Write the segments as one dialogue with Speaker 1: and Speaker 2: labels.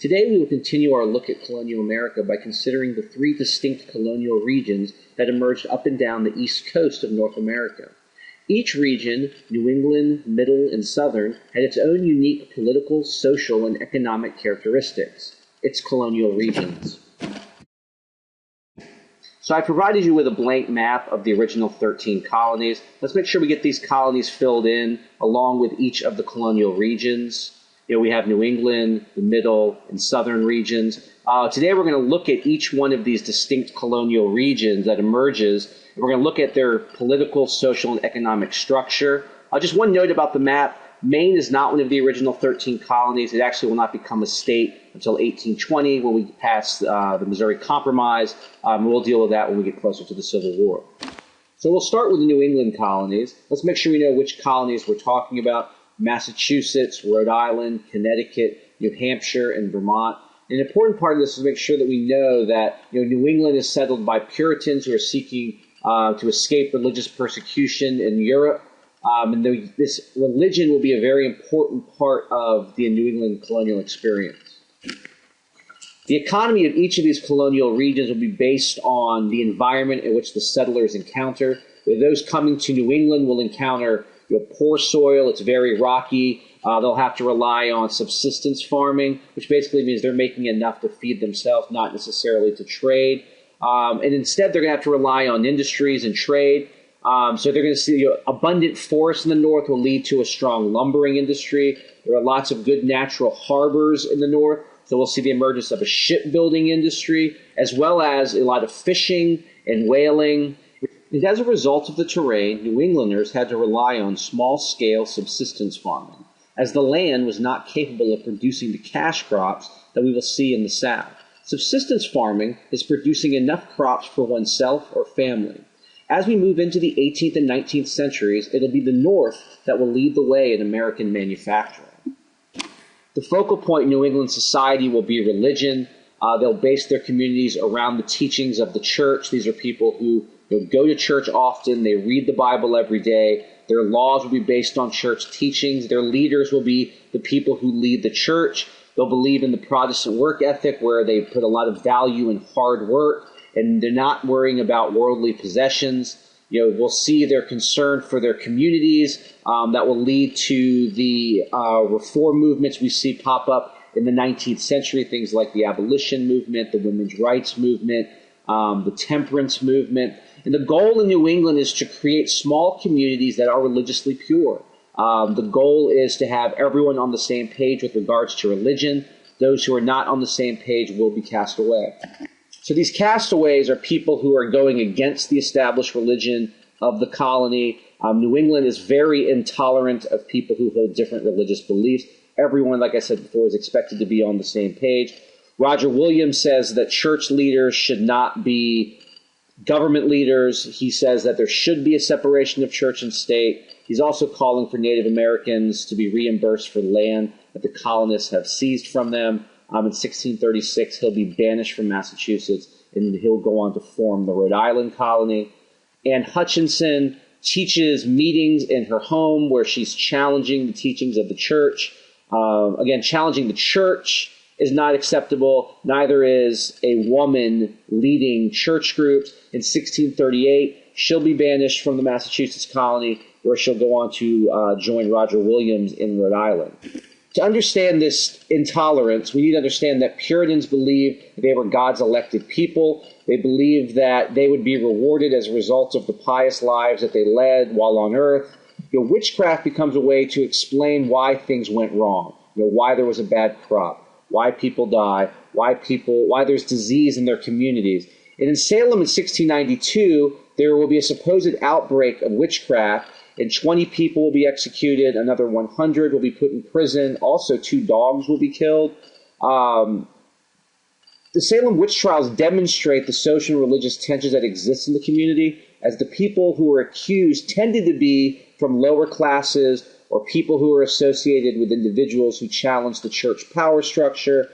Speaker 1: Today we will continue our look at colonial America by considering the three distinct colonial regions that emerged up and down the east coast of North America. Each region, New England, Middle, and Southern, had its own unique political, social, and economic characteristics, its colonial regions. So I provided you with a blank map of the original 13 colonies. Let's make sure we get these colonies filled in along with each of the colonial regions. We have New England, the Middle, and Southern regions. Today we're going to look at each one of these distinct colonial regions that emerges, and we're going to look at their political, social, and economic structure. Just one note about the map. Maine is not one of the original 13 colonies. It actually will not become a state until 1820 when we pass the Missouri Compromise. We'll deal with that when we get closer to the Civil War. So we'll start with the New England colonies. Let's make sure we know which colonies we're talking about. Massachusetts, Rhode Island, Connecticut, New Hampshire, and Vermont. An important part of this is to make sure that we know that New England is settled by Puritans who are seeking to escape religious persecution in Europe. And this religion will be a very important part of the New England colonial experience. The economy of each of these colonial regions will be based on the environment in which the settlers encounter. Those coming to New England will encounter poor soil, it's very rocky. They'll have to rely on subsistence farming, which basically means they're making enough to feed themselves, not necessarily to trade. And instead, they're going to have to rely on industries and trade. So they're going to see abundant forests in the north will lead to a strong lumbering industry. There are lots of good natural harbors in the north. So we'll see the emergence of a shipbuilding industry, as well as a lot of fishing and whaling. And as a result of the terrain, New Englanders had to rely on small-scale subsistence farming, as the land was not capable of producing the cash crops that we will see in the South. Subsistence farming is producing enough crops for oneself or family. As we move into the 18th and 19th centuries, it'll be the North that will lead the way in American manufacturing. The focal point in New England society will be religion. They'll base their communities around the teachings of the church. These are people who go to church often. They read the Bible every day. Their laws will be based on church teachings. Their leaders will be the people who lead the church. They'll believe in the Protestant work ethic, where they put a lot of value in hard work, and they're not worrying about worldly possessions. We'll see their concern for their communities that will lead to the reform movements we see pop up in the 19th century, things like the abolition movement, the women's rights movement, the temperance movement. And the goal in New England is to create small communities that are religiously pure. The goal is to have everyone on the same page with regards to religion. Those who are not on the same page will be cast away. So these castaways are people who are going against the established religion of the colony. New England is very intolerant of people who hold different religious beliefs. Everyone, like I said before, is expected to be on the same page. Roger Williams says that church leaders should not be government leaders. He says that there should be a separation of church and state. He's also calling for Native Americans to be reimbursed for land that the colonists have seized from them. In 1636, he'll be banished from Massachusetts, and he'll go on to form the Rhode Island colony. Anne Hutchinson teaches meetings in her home where she's challenging the teachings of the church. Again, challenging the church is not acceptable. Neither is a woman leading church groups. In 1638, she'll be banished from the Massachusetts colony, where she'll go on to join Roger Williams in Rhode Island. To understand this intolerance, we need to understand that Puritans believed they were God's elected people. They believed that they would be rewarded as a result of the pious lives that they led while on earth. Witchcraft becomes a way to explain why things went wrong, why there was a bad crop, why people die, why there's disease in their communities. And in Salem in 1692, there will be a supposed outbreak of witchcraft, and 20 people will be executed, another 100 will be put in prison, also 2 dogs will be killed. The Salem witch trials demonstrate the social and religious tensions that exist in the community, as the people who were accused tended to be from lower classes or people who were associated with individuals who challenged the church power structure.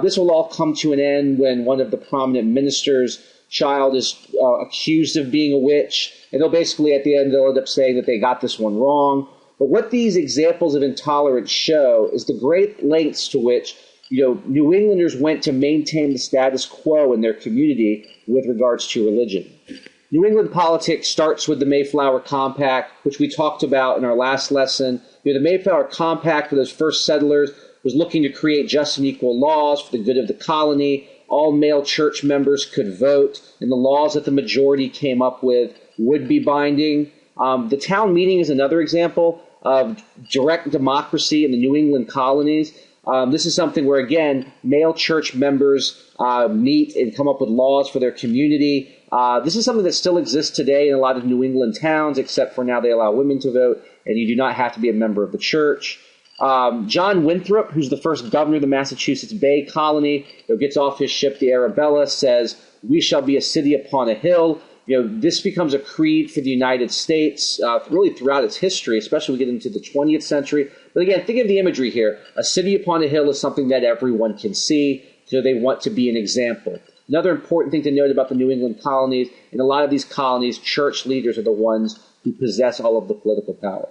Speaker 1: This will all come to an end when one of the prominent ministers' child is accused of being a witch, and they'll basically, at the end, they'll end up saying that they got this one wrong. But what these examples of intolerance show is the great lengths to which New Englanders went to maintain the status quo in their community with regards to religion. New England politics starts with the Mayflower Compact, which we talked about in our last lesson. The Mayflower Compact for those first settlers was looking to create just and equal laws for the good of the colony. All male church members could vote, and the laws that the majority came up with would be binding. The town meeting is another example of direct democracy in the New England colonies. This is something where, again, male church members meet and come up with laws for their community. This is something that still exists today in a lot of New England towns, except for now they allow women to vote, and you do not have to be a member of the church. John Winthrop, who's the first governor of the Massachusetts Bay Colony, gets off his ship, the Arabella, says, "We shall be a city upon a hill." This becomes a creed for the United States, really throughout its history, especially when we get into the 20th century. But again, think of the imagery here. A city upon a hill is something that everyone can see, so they want to be an example. Another important thing to note about the New England colonies, in a lot of these colonies, church leaders are the ones who possess all of the political power.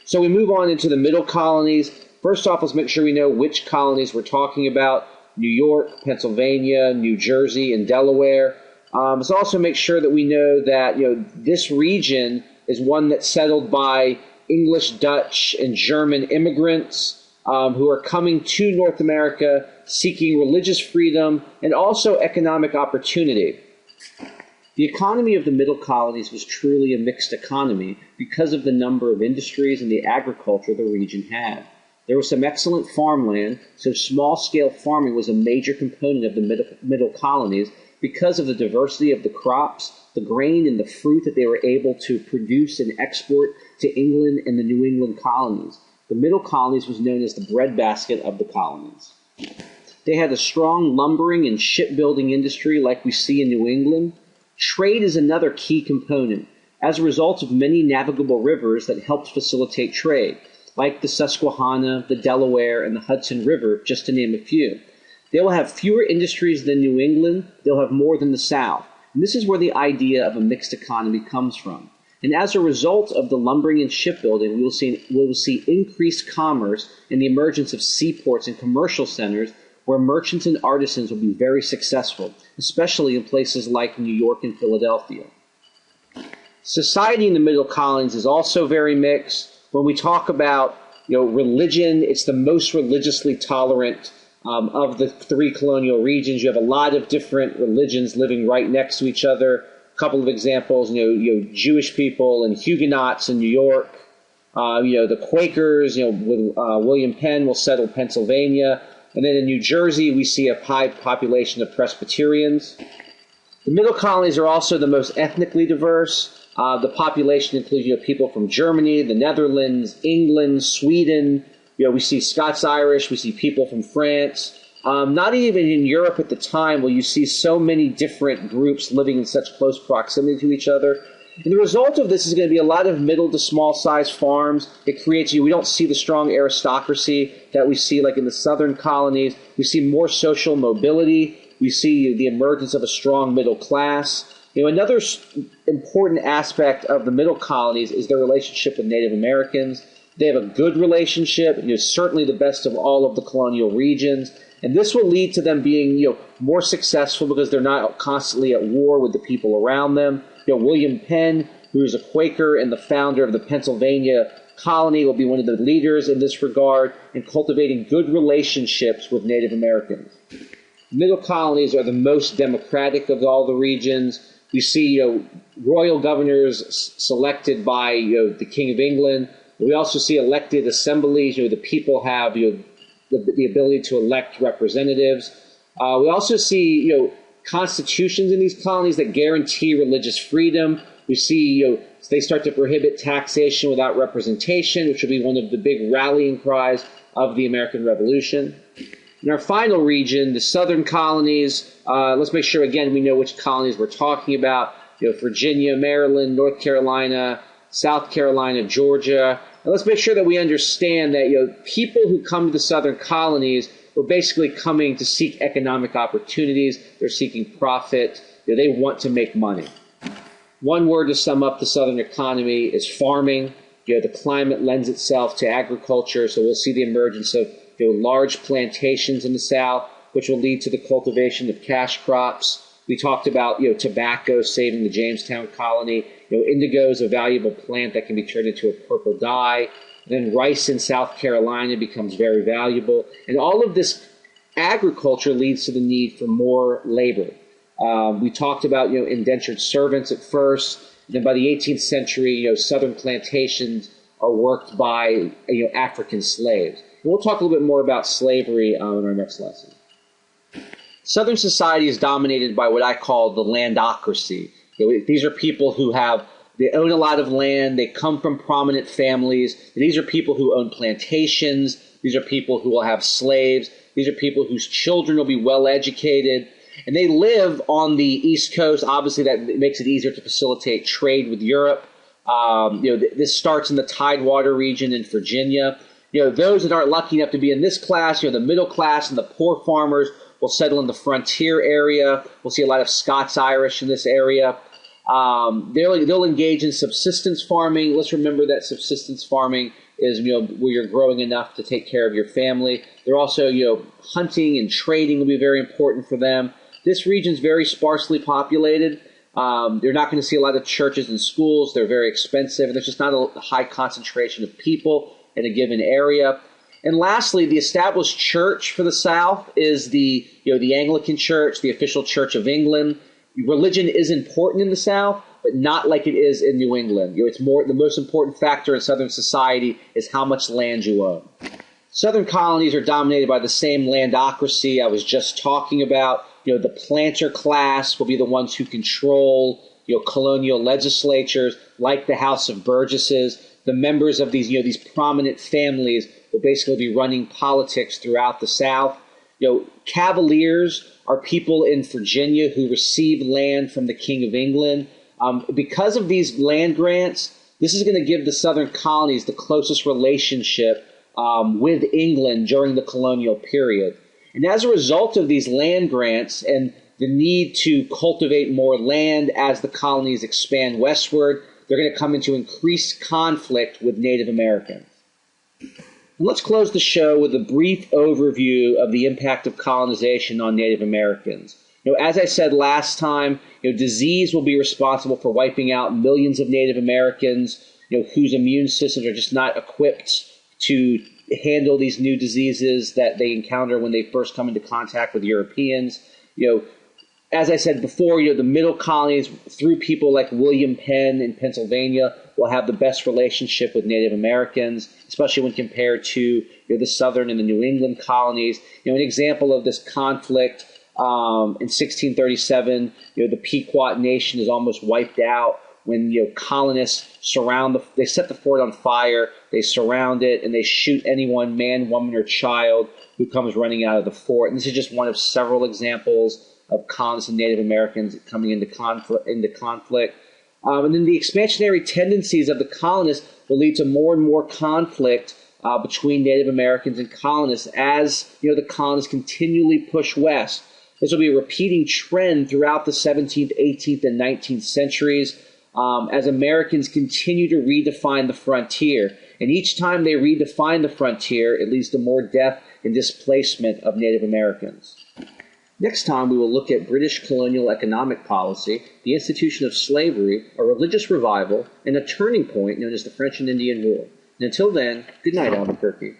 Speaker 1: So we move on into the middle colonies. First off, let's make sure we know which colonies we're talking about: New York, Pennsylvania, New Jersey, and Delaware. Let's also make sure that we know that this region is one that's settled by English, Dutch, and German immigrants who are coming to North America seeking religious freedom and also economic opportunity. The economy of the middle colonies was truly a mixed economy because of the number of industries and the agriculture the region had. There was some excellent farmland, so small-scale farming was a major component of the middle colonies because of the diversity of the crops, the grain, and the fruit that they were able to produce and export to England and the New England colonies. The middle colonies was known as the breadbasket of the colonies. They had a strong lumbering and shipbuilding industry like we see in New England. Trade is another key component, as a result of many navigable rivers that helped facilitate trade, like the Susquehanna, the Delaware, and the Hudson River, just to name a few. They will have fewer industries than New England. They'll have more than the South. And this is where the idea of a mixed economy comes from. And as a result of the lumbering and shipbuilding, we will see increased commerce and the emergence of seaports and commercial centers where merchants and artisans will be very successful, especially in places like New York and Philadelphia. Society in the middle colonies is also very mixed. When we talk about religion, it's the most religiously tolerant of the three colonial regions. You have a lot of different religions living right next to each other. A couple of examples, Jewish people and Huguenots in New York. The Quakers, with William Penn will settle Pennsylvania. And then in New Jersey, we see a high population of Presbyterians. The middle colonies are also the most ethnically diverse. The population includes people from Germany, the Netherlands, England, Sweden. We see Scots-Irish, we see people from France. Not even in Europe at the time will you see so many different groups living in such close proximity to each other. And the result of this is going to be a lot of middle to small-sized farms. It creates we don't see the strong aristocracy that we see like in the southern colonies. We see more social mobility. We see the emergence of a strong middle class. Another important aspect of the middle colonies is their relationship with Native Americans. They have a good relationship, certainly the best of all of the colonial regions. And this will lead to them being, more successful because they're not constantly at war with the people around them. William Penn, who is a Quaker and the founder of the Pennsylvania colony, will be one of the leaders in this regard in cultivating good relationships with Native Americans. Middle colonies are the most democratic of all the regions. We see, royal governors selected by, the King of England. We also see elected assemblies. The people have, the ability to elect representatives. We also see, constitutions in these colonies that guarantee religious freedom. We see, they start to prohibit taxation without representation, which will be one of the big rallying cries of the American Revolution. In our final region, the southern colonies, let's make sure, again, we know which colonies we're talking about. Virginia, Maryland, North Carolina, South Carolina, Georgia. And let's make sure that we understand that, people who come to the southern colonies were basically coming to seek economic opportunities. They're seeking profit. They want to make money. One word to sum up the southern economy is farming. The climate lends itself to agriculture, so we'll see the emergence of large plantations in the South, which will lead to the cultivation of cash crops. We talked about, tobacco saving the Jamestown colony. Indigo is a valuable plant that can be turned into a purple dye. Then rice in South Carolina becomes very valuable. And all of this agriculture leads to the need for more labor. We talked about, indentured servants at first. Then by the 18th century, southern plantations are worked by, African slaves. And we'll talk a little bit more about slavery in our next lesson. Southern society is dominated by what I call the landocracy. These are people who they own a lot of land, they come from prominent families, and these are people who own plantations, these are people who will have slaves, these are people whose children will be well educated, and they live on the East Coast. Obviously, that makes it easier to facilitate trade with Europe. This starts in the Tidewater region in Virginia. Those that aren't lucky enough to be in this class, the middle class and the poor farmers will settle in the frontier area. We'll see a lot of Scots-Irish in this area. They'll engage in subsistence farming. Let's remember that subsistence farming is, where you're growing enough to take care of your family. They're also, hunting and trading will be very important for them. This region is very sparsely populated. You're not going to see a lot of churches and schools. They're very expensive, and there's just not a high concentration of people in a given area. And lastly, the established church for the South is the Anglican Church, the official Church of England. Religion is important in the South, but not like it is in New England. It's more, the most important factor in Southern society is how much land you own. Southern colonies are dominated by the same landocracy I was just talking about. The planter class will be the ones who control, colonial legislatures, like the House of Burgesses. The members of these prominent families will basically be running politics throughout the South. Cavaliers are people in Virginia who receive land from the King of England. Because of these land grants, this is going to give the Southern colonies the closest relationship with England during the colonial period. And as a result of these land grants and the need to cultivate more land as the colonies expand westward, they're going to come into increased conflict with Native Americans. And let's close the show with a brief overview of the impact of colonization on Native Americans. As I said last time, disease will be responsible for wiping out millions of Native Americans, whose immune systems are just not equipped to handle these new diseases that they encounter when they first come into contact with Europeans. As I said before, the middle colonies, through people like William Penn in Pennsylvania, will have the best relationship with Native Americans, especially when compared to the southern and the New England colonies. An example of this conflict in 1637, the Pequot Nation is almost wiped out when colonists they set the fort on fire, they surround it, and they shoot anyone, man, woman, or child, who comes running out of the fort. And this is just one of several examples of colonists and Native Americans coming into conflict. And then the expansionary tendencies of the colonists will lead to more and more conflict between Native Americans and colonists as the colonists continually push west. This will be a repeating trend throughout the 17th, 18th, and 19th centuries as Americans continue to redefine the frontier. And each time they redefine the frontier, it leads to more death and displacement of Native Americans. Next time, we will look at British colonial economic policy, the institution of slavery, a religious revival, and a turning point known as the French and Indian War. And until then, good night, Albuquerque.